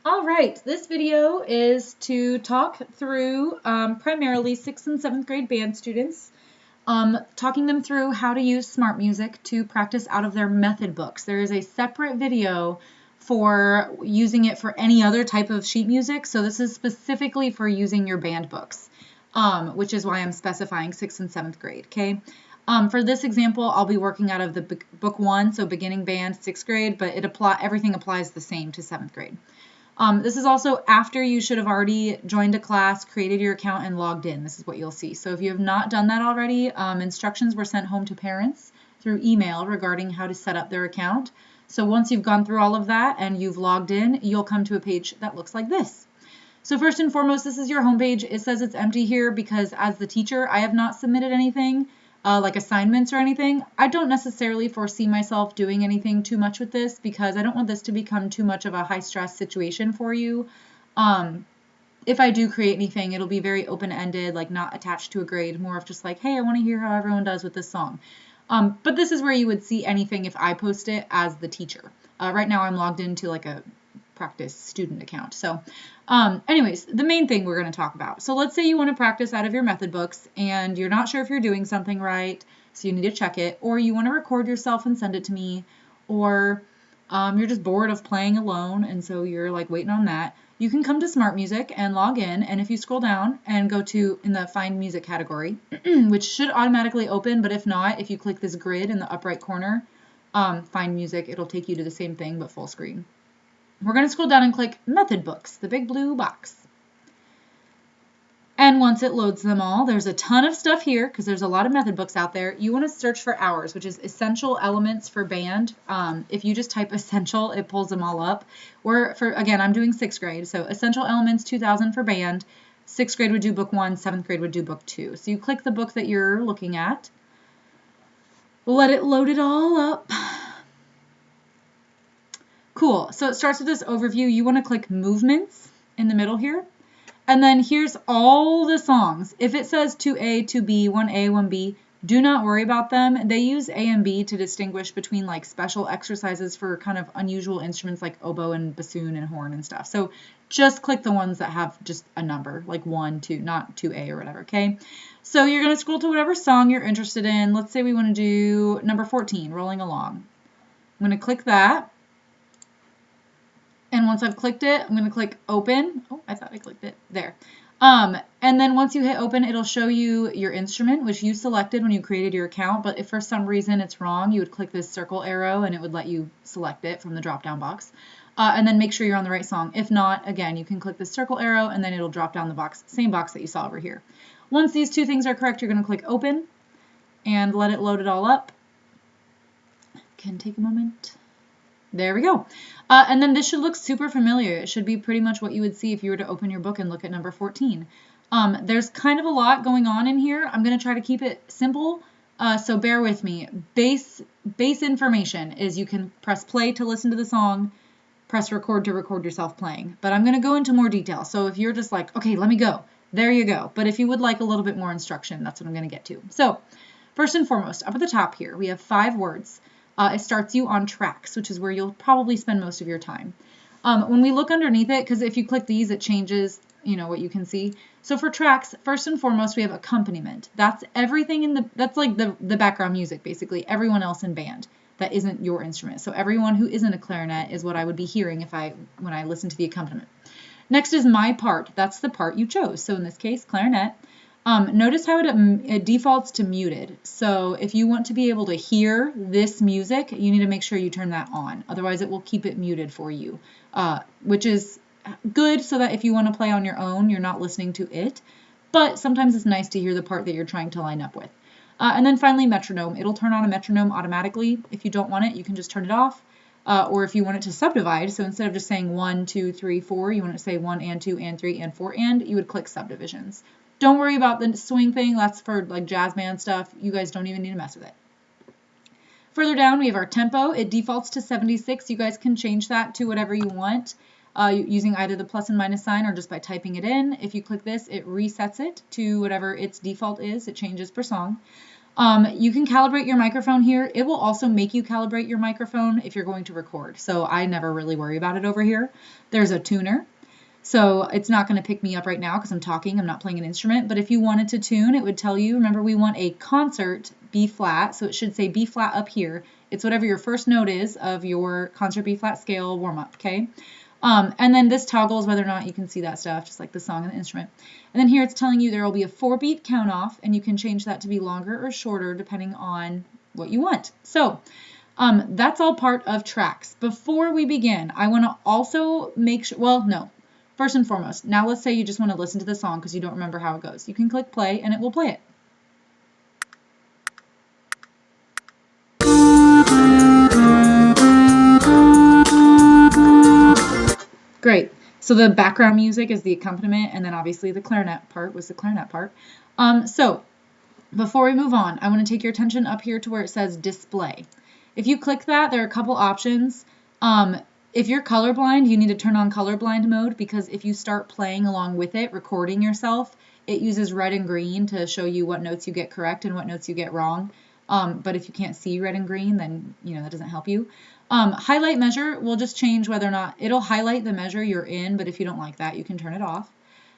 All right, this video is to talk through primarily 6th and 7th grade band students, talking them through how to use SmartMusic to practice out of their method books. There is a separate video for using it for any other type of sheet music, so this is specifically for using your band books, which is why I'm specifying 6th and 7th grade, okay? For this example, I'll be working out of the book 1, so beginning band, 6th grade, but everything applies the same to 7th grade. This is also after you should have already joined a class, created your account, and logged in. This is what you'll see. So if you have not done that already, instructions were sent home to parents through email regarding how to set up their account. So once you've gone through all of that and you've logged in, you'll come to a page that looks like this. So first and foremost, this is your home page. It says it's empty here because as the teacher, I have not submitted anything. Like assignments or anything. I don't necessarily foresee myself doing anything too much with this because I don't want this to become too much of a high stress situation for you. If I do create anything, it'll be very open-ended, like not attached to a grade, more of just like, hey, I want to hear how everyone does with this song. But this is where you would see anything if I post it as the teacher. Right now I'm logged into like a practice student account. So anyways, the main thing we're going to talk about. So let's say you want to practice out of your method books and you're not sure if you're doing something right, so you need to check it, or you want to record yourself and send it to me, or you're just bored of playing alone and so you're like waiting on that. You can come to SmartMusic and log in, and if you scroll down and go to in the Find Music category, which should automatically open, but if not, if you click this grid in the up right corner, Find Music, it'll take you to the same thing but full screen. We're going to scroll down and click Method Books, the big blue box. And once it loads them all, there's a ton of stuff here because there's a lot of method books out there. You want to search for hours, which is essential elements for band. If you just type essential, it pulls them all up. Again, I'm doing 6th grade, so essential elements 2000 for band. 6th grade would do book 1, 7th grade would do book 2. So you click the book that you're looking at. Let it load it all up. Cool. So it starts with this overview. You want to click movements in the middle here. And then here's all the songs. If it says 2A, 2B, 1A, 1B, do not worry about them. They use A and B to distinguish between like special exercises for kind of unusual instruments like oboe and bassoon and horn and stuff. So just click the ones that have just a number, like 1, 2, not 2A or whatever, okay? So you're going to scroll to whatever song you're interested in. Let's say we want to do number 14, Rolling Along. I'm going to click that. And once I've clicked it, I'm going to click open. Oh, I thought I clicked it there. And then once you hit open, it'll show you your instrument, which you selected when you created your account. But if for some reason it's wrong, you would click this circle arrow and it would let you select it from the drop-down box. And then make sure you're on the right song. If not, again, you can click the circle arrow and then it'll drop down the box, same box that you saw over here. Once these two things are correct, you're going to click open and let it load it all up. Can take a moment. There we go. And then this should look super familiar. It should be pretty much what you would see if you were to open your book and look at number 14. There's kind of a lot going on in here. I'm going to try to keep it simple, so bear with me. Base information is you can press play to listen to the song, press record to record yourself playing. But I'm going to go into more detail. So if you're just like, okay, let me go, there you go. But if you would like a little bit more instruction, that's what I'm going to get to. So first and foremost, up at the top here, we have 5 words. It starts you on tracks, which is where you'll probably spend most of your time. When we look underneath it, because if you click these, it changes, what you can see. So for tracks, first and foremost, we have accompaniment. That's everything that's like the background music, basically. Everyone else in band that isn't your instrument. So everyone who isn't a clarinet is what I would be hearing when I listen to the accompaniment. Next is my part. That's the part you chose. So in this case, clarinet. Notice how it defaults to muted. So if you want to be able to hear this music, you need to make sure you turn that on. Otherwise, it will keep it muted for you, which is good so that if you want to play on your own, you're not listening to it. But sometimes it's nice to hear the part that you're trying to line up with. And then finally, metronome. It'll turn on a metronome automatically. If you don't want it, you can just turn it off. Or if you want it to subdivide, so instead of just saying 1, 2, 3, 4, you want it to say 1 and 2 and 3 and 4 and, you would click subdivisions. Don't worry about the swing thing. That's for like jazz band stuff. You guys don't even need to mess with it. Further down, we have our tempo. It defaults to 76. You guys can change that to whatever you want using either the plus and minus sign or just by typing it in. If you click this, it resets it to whatever its default is. It changes per song. You can calibrate your microphone here. It will also make you calibrate your microphone if you're going to record. So I never really worry about it over here. There's a tuner. So it's not going to pick me up right now because I'm talking, I'm not playing an instrument. But if you wanted to tune, it would tell you, remember we want a concert B flat. So it should say B flat up here. It's whatever your first note is of your concert B flat scale warm up, okay? And then this toggles whether or not you can see that stuff, just like the song and the instrument. And then here it's telling you there will be a 4-beat count off, and you can change that to be longer or shorter depending on what you want. So that's all part of tracks. Before we begin, I want to also make sure, well, no. First and foremost, now let's say you just want to listen to the song because you don't remember how it goes. You can click play and it will play it. Great. So the background music is the accompaniment, and then obviously the clarinet part was the clarinet part. So before we move on, I want to take your attention up here to where it says display. If you click that, there are a couple options. If you're colorblind, you need to turn on colorblind mode because if you start playing along with it, recording yourself, it uses red and green to show you what notes you get correct and what notes you get wrong. But if you can't see red and green, then that doesn't help you. Highlight measure will just change whether or not it'll highlight the measure you're in, but if you don't like that, you can turn it off.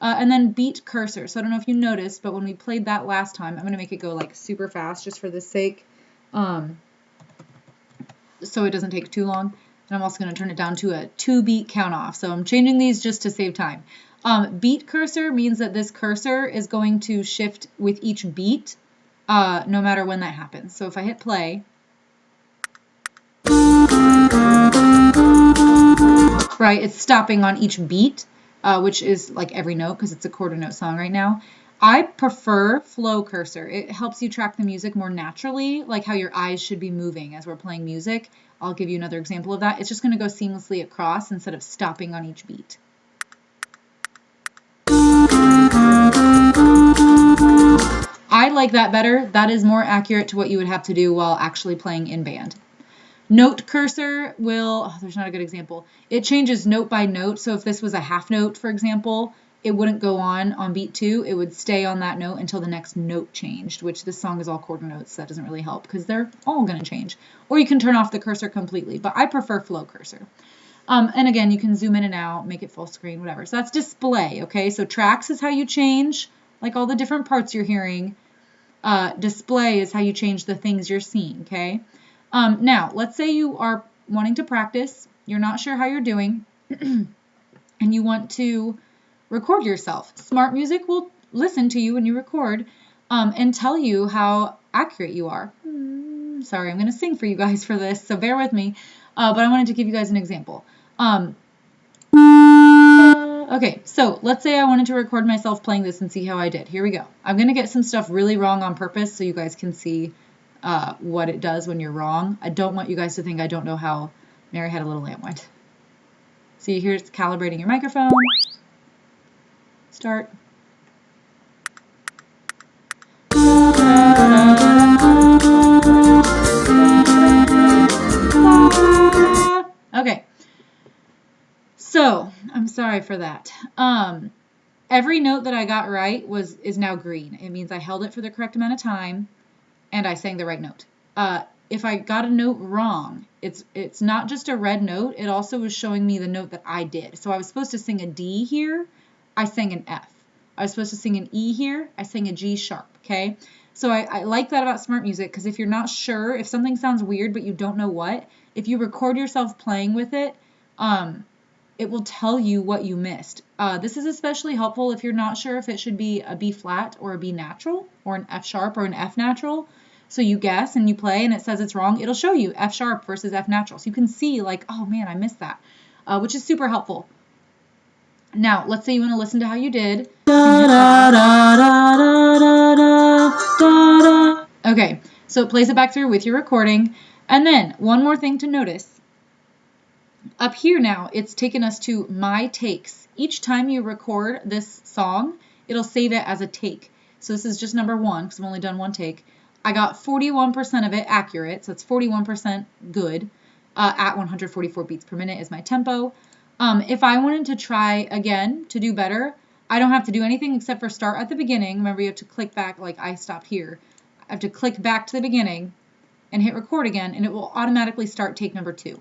And then beat cursor. So I don't know if you noticed, but when we played that last time, I'm going to make it go like super fast just for this sake, so it doesn't take too long. And I'm also going to turn it down to a 2-beat count off. So I'm changing these just to save time. Beat cursor means that this cursor is going to shift with each beat, no matter when that happens. So if I hit play, right, it's stopping on each beat, which is like every note because it's a quarter note song right now. I prefer flow cursor. It helps you track the music more naturally, like how your eyes should be moving as we're playing music. I'll give you another example of that. It's just going to go seamlessly across instead of stopping on each beat. I like that better. That is more accurate to what you would have to do while actually playing in band. Note cursor will, there's not a good example. It changes note by note. So if this was a half note, for example, it wouldn't go on beat 2. It would stay on that note until the next note changed, which this song is all quarter notes. So that doesn't really help because they're all going to change. Or you can turn off the cursor completely, but I prefer flow cursor. And again, you can zoom in and out, make it full screen, whatever. So that's display, okay? So tracks is how you change, like all the different parts you're hearing. Display is how you change the things you're seeing, okay? Now, let's say you are wanting to practice, you're not sure how you're doing, and you want to record yourself. SmartMusic will listen to you when you record and tell you how accurate you are. Sorry, I'm going to sing for you guys for this, so bear with me. But I wanted to give you guys an example. Okay, so let's say I wanted to record myself playing this and see how I did. Here we go. I'm going to get some stuff really wrong on purpose so you guys can see what it does when you're wrong. I don't want you guys to think I don't know how Mary Had a Little Lamb went. See, here's calibrating your microphone. Start. Okay. So, I'm sorry for that. Every note that I got right is now green. It means I held it for the correct amount of time and I sang the right note. If I got a note wrong, it's not just a red note, it also was showing me the note that I did. So I was supposed to sing a D here, I sang an F. I was supposed to sing an E here, I sang a G sharp, okay? So I like that about SmartMusic because if you're not sure, if something sounds weird but you don't know what, if you record yourself playing with it, it will tell you what you missed. This is especially helpful if you're not sure if it should be a B flat or a B natural or an F sharp or an F natural. So you guess and you play and it says it's wrong. It'll show you F sharp versus F natural. So you can see like, oh man, I missed that, which is super helpful. Now, let's say you want to listen to how you did. Okay, so it plays it back through with your recording. And then one more thing to notice. Up here now, it's taken us to my takes. Each time you record this song, it'll save it as a take. So this is just number 1 because I've only done 1 take. I got 41% of it accurate, so it's 41% good at 144 beats per minute is my tempo. If I wanted to try again to do better, I don't have to do anything except for start at the beginning. Remember, you have to click back like I stopped here. I have to click back to the beginning and hit record again, and it will automatically start take number 2.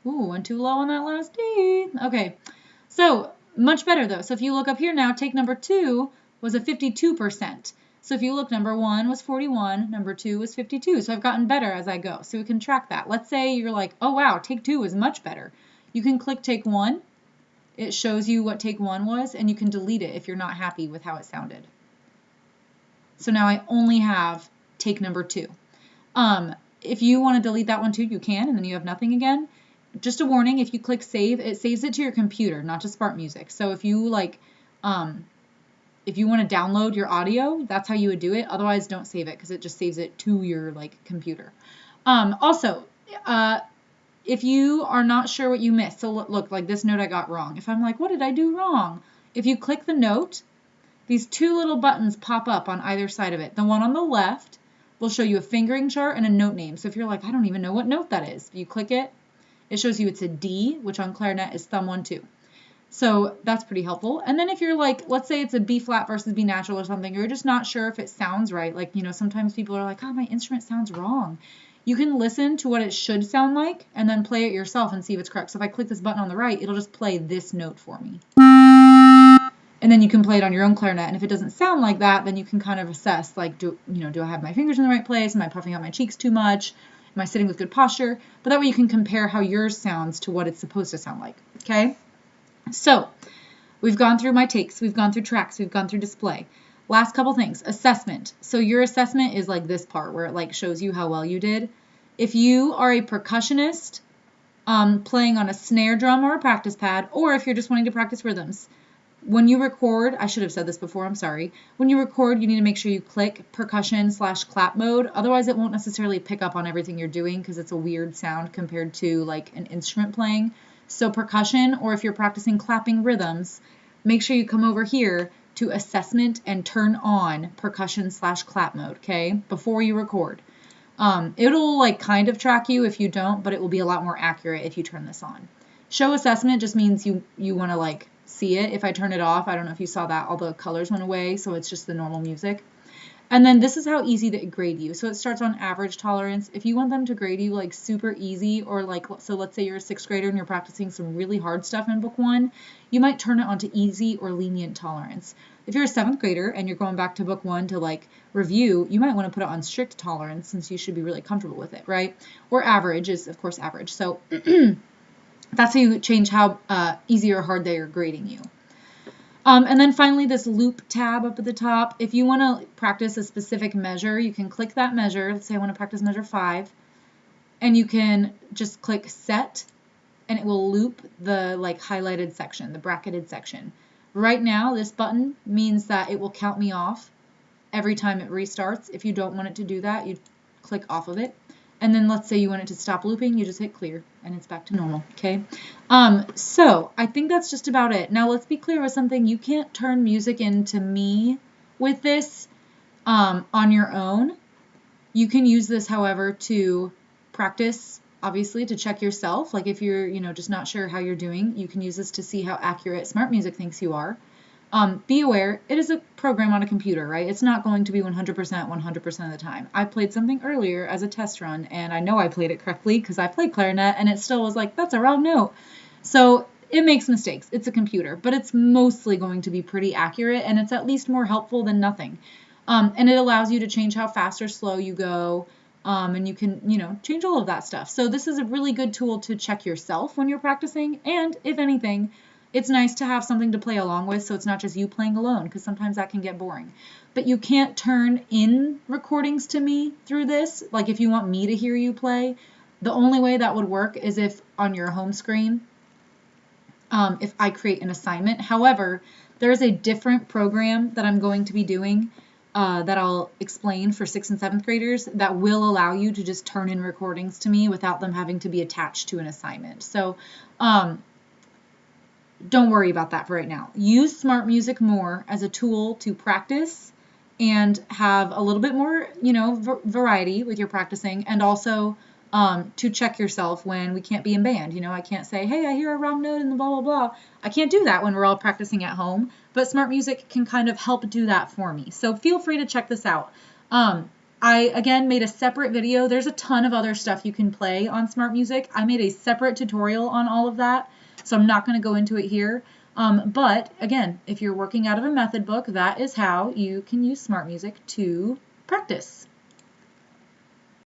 Ooh, went too low on that last D. Okay, so much better though. So if you look up here now, take number 2 was a 52%. So if you look, number 1 was 41, number 2 was 52. So I've gotten better as I go. So we can track that. Let's say you're like, oh wow, take 2 is much better. You can click take 1. It shows you what take 1 was, and you can delete it if you're not happy with how it sounded. So now I only have take number 2. If you want to delete that one too, you can, and then you have nothing again. Just a warning, if you click save, it saves it to your computer, not to SmartMusic. So if you like, if you want to download your audio, that's how you would do it. Otherwise, don't save it because it just saves it to your like computer. Also, if you are not sure what you missed, so look, like this note I got wrong. If I'm like, what did I do wrong? If you click the note, these 2 little buttons pop up on either side of it. The one on the left will show you a fingering chart and a note name. So if you're like, I don't even know what note that is, you click it. It shows you it's a D, which on clarinet is thumb 1, 2. So that's pretty helpful. And then if you're like, let's say it's a B flat versus B natural or something, you're just not sure if it sounds right. Like, you know, sometimes people are like, oh, my instrument sounds wrong. You can listen to what it should sound like and then play it yourself and see if it's correct. So if I click this button on the right, it'll just play this note for me. And then you can play it on your own clarinet. And if it doesn't sound like that, then you can kind of assess, like, do I have my fingers in the right place? Am I puffing out my cheeks too much? Am I sitting with good posture? But that way you can compare how yours sounds to what it's supposed to sound like, okay? So we've gone through my takes, we've gone through tracks, we've gone through display. Last couple things, assessment. So your assessment is like this part where it like shows you how well you did. If you are a percussionist playing on a snare drum or a practice pad, or if you're just wanting to practice rhythms, when you record, I should have said this before, I'm sorry. When you record, you need to make sure you click percussion/clap mode. Otherwise, it won't necessarily pick up on everything you're doing because it's a weird sound compared to like an instrument playing. So percussion, or if you're practicing clapping rhythms, make sure you come over here to assessment and turn on percussion/clap mode, okay? Before you record. It'll like kind of track you if you don't, but it will be a lot more accurate if you turn this on. Show assessment just means you want to like see it. If I turn it off, I don't know if you saw that, all the colors went away, so it's just the normal music. And then this is how easy they grade you. So it starts on average tolerance. If you want them to grade you like super easy, or like, so let's say you're a 6th grader and you're practicing some really hard stuff in book 1, you might turn it onto easy or lenient tolerance. If you're a 7th grader and you're going back to book 1 to like review, you might want to put it on strict tolerance since you should be really comfortable with it, right? Or average is of course average. So that's how you change how easy or hard they are grading you. And then finally, this loop tab up at the top. If you want to practice a specific measure, you can click that measure. Let's say I want to practice measure 5. And you can just click set, and it will loop the like highlighted section, the bracketed section. Right now, this button means that it will count me off every time it restarts. If you don't want it to do that, you click off of it. And then let's say you want it to stop looping, you just hit clear and it's back to normal, okay? So I think that's just about it. Now let's be clear with something. You can't turn music into me with this on your own. You can use this, however, to practice, obviously, to check yourself. Like if you're, just not sure how you're doing, you can use this to see how accurate SmartMusic thinks you are. Be aware, it is a program on a computer, right? It's not going to be 100% of the time. I played something earlier as a test run, and I know I played it correctly because I played clarinet, and it still was like, that's a wrong note. So it makes mistakes. It's a computer, but it's mostly going to be pretty accurate, and it's at least more helpful than nothing. And it allows you to change how fast or slow you go, and you can, change all of that stuff. So this is a really good tool to check yourself when you're practicing, and if anything, it's nice to have something to play along with, so it's not just you playing alone, because sometimes that can get boring. But you can't turn in recordings to me through this. Like if you want me to hear you play, the only way that would work is if on your home screen, if I create an assignment. However, there is a different program that I'm going to be doing that I'll explain for 6th and 7th graders that will allow you to just turn in recordings to me without them having to be attached to an assignment. So, don't worry about that for right now. Use SmartMusic more as a tool to practice and have a little bit more, variety with your practicing, and also to check yourself when we can't be in band. You know, I can't say, hey, I hear a wrong note in the blah, blah, blah. I can't do that when we're all practicing at home, but SmartMusic can kind of help do that for me. So feel free to check this out. I, again, made a separate video. There's a ton of other stuff you can play on SmartMusic. I made a separate tutorial on all of that, so I'm not going to go into it here. But, again, if you're working out of a method book, that is how you can use SmartMusic to practice.